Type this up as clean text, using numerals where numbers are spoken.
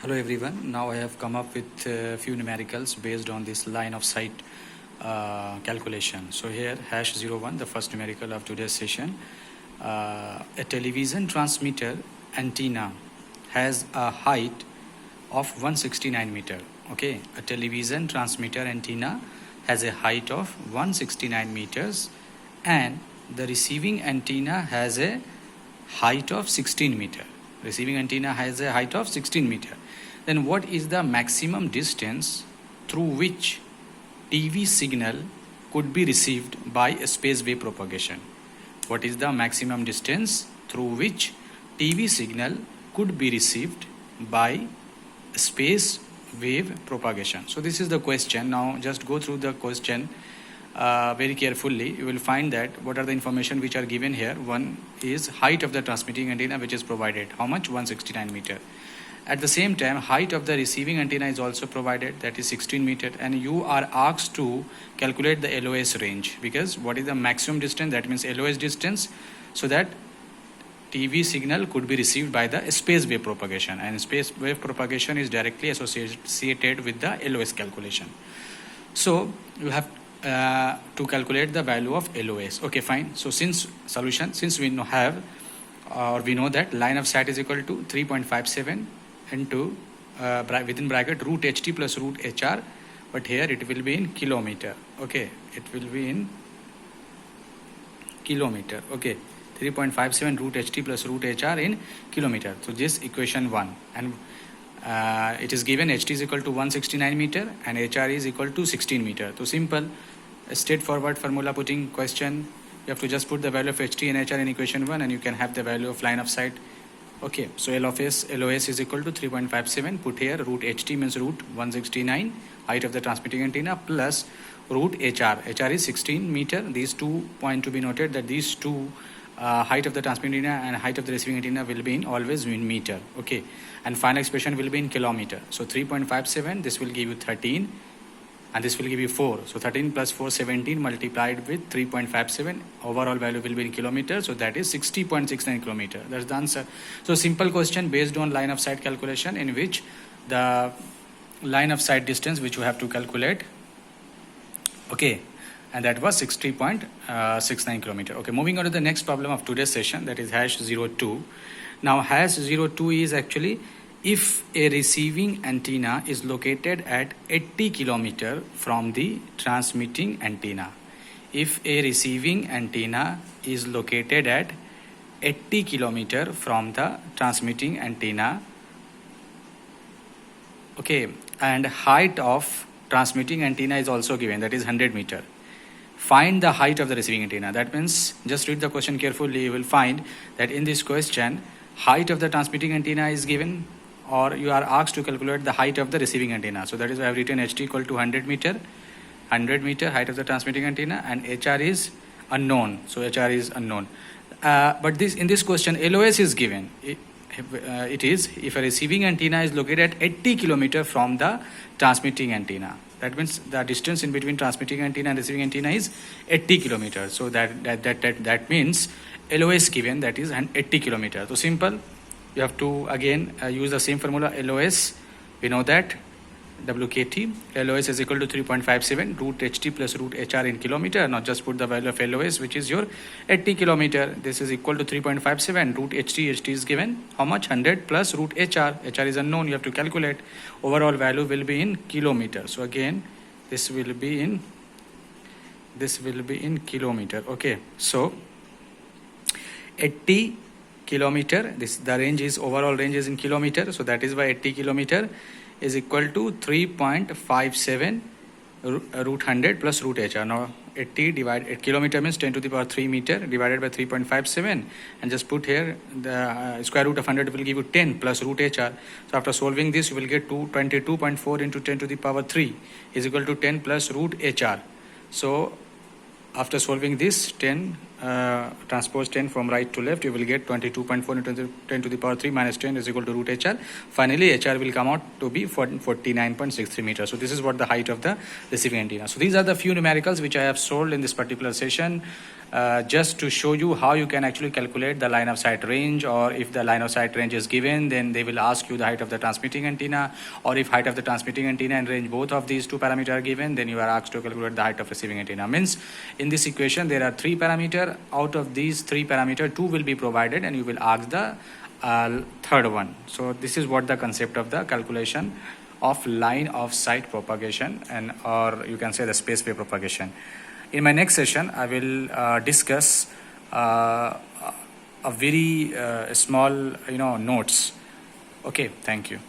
Hello everyone. Now I have come up with a few numericals based on this line of sight calculation. So here #01, the first numerical of today's session. A television transmitter antenna has a height of 169 meter. Okay, a television transmitter antenna has a height of 169 meters, and the receiving antenna has a height of 16 meter. Receiving antenna has a height of 16 meter. Then what is the maximum distance through which TV signal could be received by a space wave propagation? What is the maximum distance through which TV signal could be received by space wave propagation? So this is the question. Now just go through the question very carefully. You will find that what are the information which are given here. One is height of the transmitting antenna which is provided. How much? 169 meter. At the same time, height of the receiving antenna is also provided, that is 16 meter, and you are asked to calculate the LOS range, because what is the maximum distance? That means LOS distance, so that TV signal could be received by the space wave propagation, and space wave propagation is directly associated with the LOS calculation. So you have to calculate the value of LOS. Okay, fine. So since we know that line of sight is equal to 3.57 into within bracket root HT plus root HR, but here it will be in kilometer. Okay, it will be in kilometer. Okay, 3.57 root HT plus root HR in kilometer. So this equation 1, and it is given HT is equal to 169 meter and HR is equal to 16 meter. So simple, straightforward formula putting question. You have to just put the value of HT and HR in equation 1, and you can have the value of line of sight. Okay, so LOS is equal to 3.57. Put here root HT means root 169, height of the transmitting antenna, plus root HR. HR is 16 meter. These 2 point to be noted, that these two height of the transmitting antenna and height of the receiving antenna will be in always in meter. Okay, and final expression will be in kilometer. So 3.57, this will give you 13, and this will give you 4. So 13 plus 4, 17 multiplied with 3.57. Overall value will be in kilometers. So that is 60.69 kilometer. That's the answer. So simple question based on line of sight calculation, in which the line of sight distance which you have to calculate. Okay, and that was 60.69 kilometer. Okay, moving on to the next problem of today's session, that is #02. Now #02 is actually, if a receiving antenna is located at 80 kilometer from the transmitting antenna. If a receiving antenna is located at 80 kilometer from the transmitting antenna, okay, and height of transmitting antenna is also given, that is 100 meter. Find the height of the receiving antenna. That means, just read the question carefully. You will find that in this question, height of the transmitting antenna is given, or you are asked to calculate the height of the receiving antenna. So that is why I have written HT equal to 100 meter. 100 meter height of the transmitting antenna, and HR is unknown. So HR is unknown. But in this question, LOS is given. It is, if a receiving antenna is located at 80 kilometer from the transmitting antenna. That means the distance in between transmitting antenna and receiving antenna is 80 kilometers. So that means LOS given, that is 80 kilometers. So simple. You have to again use the same formula. LOS, we know that WKT, LOS is equal to 3.57 root HT plus root HR in kilometer. Now just put the value of LOS, which is your 80 kilometer. This is equal to 3.57 root HT. HT is given how much? 100 plus root HR. HR is unknown. You have to calculate. Overall value will be in kilometer. So again, this will be in kilometer. Okay, so 80 kilometer, the range is, overall range is in kilometer, so that is why 80 kilometer is equal to 3.57 root 100 plus root HR. Now 80 divided, kilometer means 10 to the power 3 meter divided by 3.57, and just put here the square root of 100 will give you 10 plus root HR. So after solving this, you will get 22.4 into 10 to the power 3 is equal to 10 plus root HR. So after solving this, 10 transpose 10 from right to left, you will get 22.4 into 10 to the power 3 minus 10 is equal to root HR. Finally, HR will come out to be 49.63 meters. So this is what the height of the receiving antenna. So these are the few numericals which I have solved in this particular session, just to show you how you can actually calculate the line of sight range, or if the line of sight range is given, then they will ask you the height of the transmitting antenna, or if height of the transmitting antenna and range, both of these two parameters are given, then you are asked to calculate the height of receiving antenna. Means in this equation there are three parameters. Out of these three parameters, two will be provided and you will ask the third one. So this is what the concept of the calculation of line of sight propagation, and or you can say the space wave propagation. In my next session, I will discuss a very small notes. Okay, thank you.